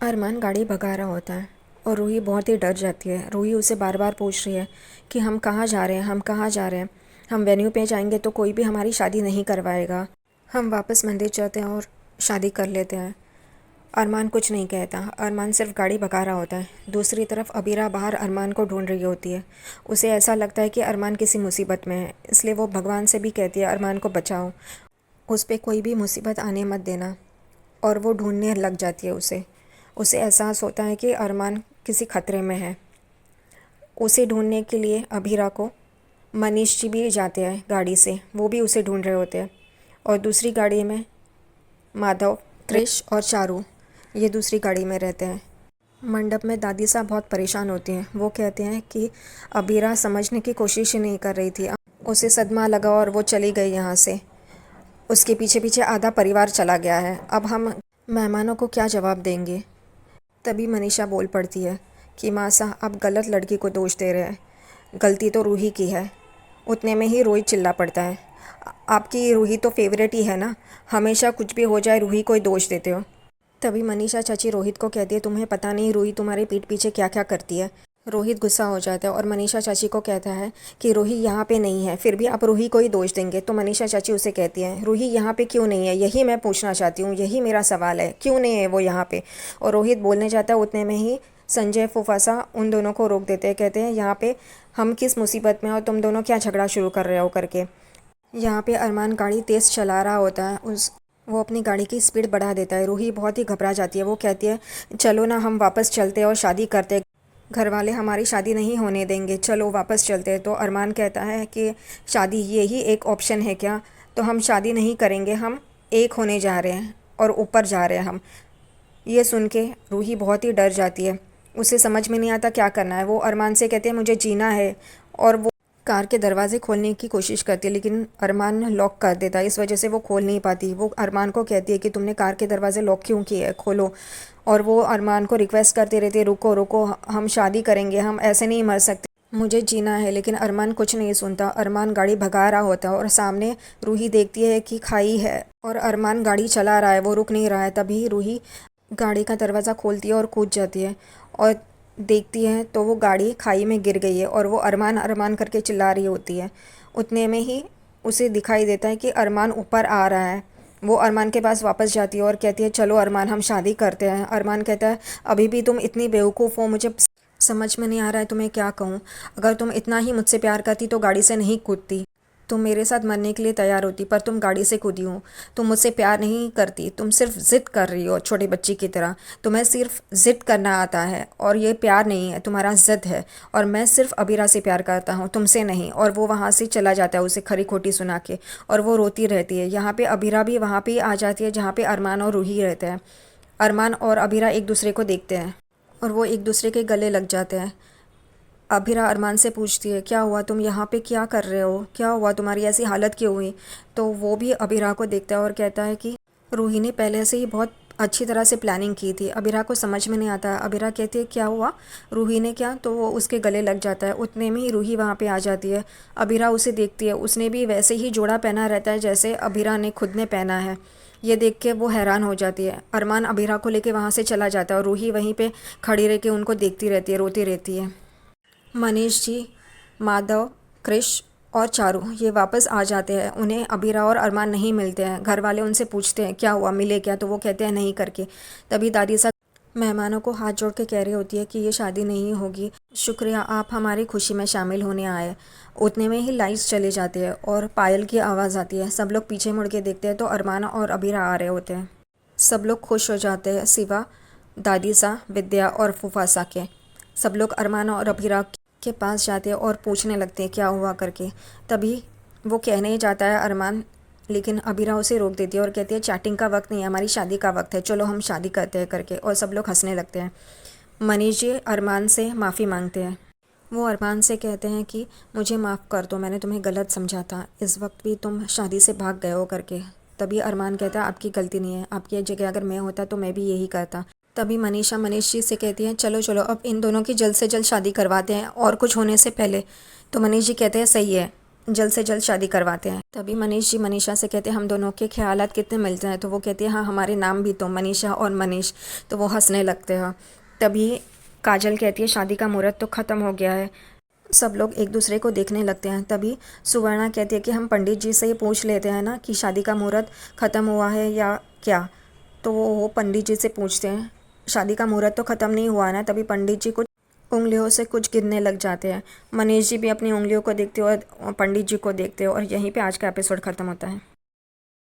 अरमान गाड़ी भगा रहा होता है और रूही बहुत ही डर जाती है। रूही उसे बार बार पूछ रही है कि हम कहाँ जा रहे हैं, हम कहाँ जा रहे हैं। हम वेन्यू पे जाएंगे तो कोई भी हमारी शादी नहीं करवाएगा। हम वापस मंदिर जाते हैं और शादी कर लेते हैं। अरमान कुछ नहीं कहता। अरमान सिर्फ गाड़ी भगा रहा होता है। दूसरी तरफ अबीरा बाहर अरमान को ढूंढ रही होती है। उसे ऐसा लगता है कि अरमान किसी मुसीबत में है, इसलिए वो भगवान से भी कहती है अरमान को बचाओ, उस पर कोई भी मुसीबत आने मत देना। और वो ढूंढने लग जाती है उसे। उसे एहसास होता है कि अरमान किसी खतरे में है। उसे ढूंढने के लिए अभीरा को मनीष जी भी जाते हैं गाड़ी से, वो भी उसे ढूंढ रहे होते हैं। और दूसरी गाड़ी में माधव, क्रिश और चारू, ये दूसरी गाड़ी में रहते हैं। मंडप में दादी साहब बहुत परेशान होती हैं। वो कहते हैं कि अबीरा समझने की कोशिश ही नहीं कर रही थी, उसे सदमा लगा और वो चली गई यहाँ से। उसके पीछे पीछे आधा परिवार चला गया है। अब हम मेहमानों को क्या जवाब देंगे। तभी मनीषा बोल पड़ती है कि माँ साहब आप गलत लड़की को दोष दे रहे हैं, गलती तो रूही की है। उतने में ही रोहित चिल्ला पड़ता है, आपकी रूही तो फेवरेट ही है ना, हमेशा कुछ भी हो जाए रूही को ही दोष देते हो। तभी मनीषा चाची रोहित को कहती है, तुम्हें पता नहीं रूही तुम्हारे पीठ पीछे क्या क्या करती है। रोहित गुस्सा हो जाता है और मनीषा चाची को कहता है कि रूही यहाँ पे नहीं है, फिर भी आप रूही को ही दोष देंगे। तो मनीषा चाची उसे कहती है, रूही यहाँ पे क्यों नहीं है, यही मैं पूछना चाहती हूँ, यही मेरा सवाल है, क्यों नहीं है वो यहाँ पे। और रोहित बोलने जाता है, उतने में ही संजय फुफासा उन दोनों को रोक देते हैं। कहते हैं, यहाँ पे हम किस मुसीबत में और तुम दोनों क्या झगड़ा शुरू कर रहे हो करके। यहाँ पे अरमान गाड़ी तेज़ चला रहा होता है। वो अपनी गाड़ी की स्पीड बढ़ा देता है। रूही बहुत ही घबरा जाती है। वो कहती है, चलो ना हम वापस चलते और शादी करते, घर वाले हमारी शादी नहीं होने देंगे, चलो वापस चलते हैं। तो अरमान कहता है कि शादी यही एक ऑप्शन है क्या, तो हम शादी नहीं करेंगे, हम एक होने जा रहे हैं और ऊपर जा रहे हैं हम। ये सुन के रूही बहुत ही डर जाती है। उसे समझ में नहीं आता क्या करना है। वो अरमान से कहते हैं, मुझे जीना है। और वो कार के दरवाजे खोलने की कोशिश करती है, लेकिन अरमान लॉक कर देता है, इस वजह से वो खोल नहीं पाती। वो अरमान को कहती है कि तुमने कार के दरवाजे लॉक क्यों किए है, खोलो। और वो अरमान को रिक्वेस्ट करती रहती है, रुको रुको, हम शादी करेंगे, हम ऐसे नहीं मर सकते, मुझे जीना है। लेकिन अरमान कुछ नहीं सुनता। अरमान गाड़ी भगा रहा होता है और सामने रूही देखती है कि खाई है और अरमान गाड़ी चला रहा है, वो रुक नहीं रहा है। तभी रूही गाड़ी का दरवाज़ा खोलती है और कूद जाती है और देखती है तो वो गाड़ी खाई में गिर गई है और वो अरमान अरमान करके चिल्ला रही होती है। उतने में ही उसे दिखाई देता है कि अरमान ऊपर आ रहा है। वो अरमान के पास वापस जाती है और कहती है, चलो अरमान हम शादी करते हैं। अरमान कहता है, अभी भी तुम इतनी बेवकूफ़ हो, मुझे समझ में नहीं आ रहा है तुम्हें क्या कहूँ। अगर तुम इतना ही मुझसे प्यार करती तो गाड़ी से नहीं कूदती, तुम मेरे साथ मरने के लिए तैयार होती, पर तुम गाड़ी से कूदी हो। तुम मुझसे प्यार नहीं करती, तुम सिर्फ ज़िद कर रही हो छोटी बच्ची की तरह। तुम्हें सिर्फ ज़िद करना आता है और ये प्यार नहीं है, तुम्हारा ज़िद है। और मैं सिर्फ अबीरा से प्यार करता हूँ, तुमसे नहीं। और वो वहाँ से चला जाता है उसे खरी खोटी सुना के, और वो रोती रहती है। यहाँ पे अबीरा भी वहाँ पे आ जाती है जहाँ पे अरमान और रूही रहते हैं। अरमान और अबीरा एक दूसरे को देखते हैं और वो एक दूसरे के गले लग जाते हैं। अभिरा अरमान से पूछती है, क्या हुआ, तुम यहाँ पे क्या कर रहे हो, क्या हुआ, तुम्हारी ऐसी हालत क्यों हुई। तो वो भी अभिरा को देखता है और कहता है कि रूही ने पहले से ही बहुत अच्छी तरह से प्लानिंग की थी। अभिरा को समझ में नहीं आता। अभिरा कहती है, क्या हुआ, रूही ने क्या। तो वो उसके गले लग जाता है। उतने में ही रूही वहाँ पे आ जाती है। अभिरा उसे देखती है, उसने भी वैसे ही जोड़ा पहना रहता है जैसे अभिरा ने खुद ने पहना है। ये देख के वो हैरान हो जाती है। अरमान अभिरा को लेके वहाँ से चला जाता है और रूही वहीं पे खड़ी रह के उनको देखती रहती है, रोती रहती है। मनीष जी, माधव, क्रिश और चारू ये वापस आ जाते हैं। उन्हें अबीरा और अरमान नहीं मिलते हैं। घर वाले उनसे पूछते हैं, क्या हुआ, मिले क्या। तो वो कहते हैं, नहीं करके। तभी दादी साहब मेहमानों को हाथ जोड़ के कह रही होती है कि ये शादी नहीं होगी, शुक्रिया आप हमारी खुशी में शामिल होने आए। उतने में ही लाइट्स चले जाते हैं और पायल की आवाज़ आती है। सब लोग पीछे मुड़ के देखते हैं तो अरमान और अबीरा आ रहे होते हैं। सब लोग खुश हो जाते हैं सिवा दादी सा, विद्या और फूफासा के। सब लोग अरमान और अबीरा के पास जाते हैं और पूछने लगते हैं क्या हुआ करके। तभी वो कहने ही जाता है अरमान, लेकिन अबीरा उसे रोक देती है और कहती है, चैटिंग का वक्त नहीं है, हमारी शादी का वक्त है, चलो हम शादी करते हैं करके। और सब लोग हंसने लगते हैं। मनीष जी अरमान से माफ़ी मांगते हैं। वो अरमान से कहते हैं कि मुझे माफ़ कर दो, मैंने तुम्हें गलत समझा था, इस वक्त भी तुम शादी से भाग गए हो करके। तभी अरमान कहता है, आपकी गलती नहीं है, आपकी जगह अगर मैं होता तो मैं भी यही करता। तभी मनीषा मनीष जी से कहती हैं, चलो चलो अब इन दोनों की जल्द से जल्द शादी करवाते हैं और कुछ होने से पहले। तो मनीष जी कहते हैं, सही है, जल्द से जल्द शादी करवाते हैं। तभी मनीष जी मनीषा से कहते हैं हम दोनों के ख्यालात कितने मिलते हैं, तो वो कहती है हाँ हमारे नाम भी तो मनीषा और मनीष, तो वो हंसने लगते हैं। तभी काजल कहती है शादी का मुहूर्त तो ख़त्म हो गया है। सब लोग एक दूसरे को देखने लगते हैं। तभी सुवर्णा कहती है कि हम पंडित जी से ही पूछ लेते हैं ना कि शादी का मुहूर्त ख़त्म हुआ है या क्या। तो वो पंडित जी से पूछते हैं, शादी का मुहूर्त तो ख़त्म नहीं हुआ ना। तभी पंडित जी कुछ उंगलियों से कुछ गिनने लग जाते हैं। मनीष जी भी अपनी उंगलियों को देखते हो और पंडित जी को देखते हो, और यहीं पे आज का एपिसोड ख़त्म होता है।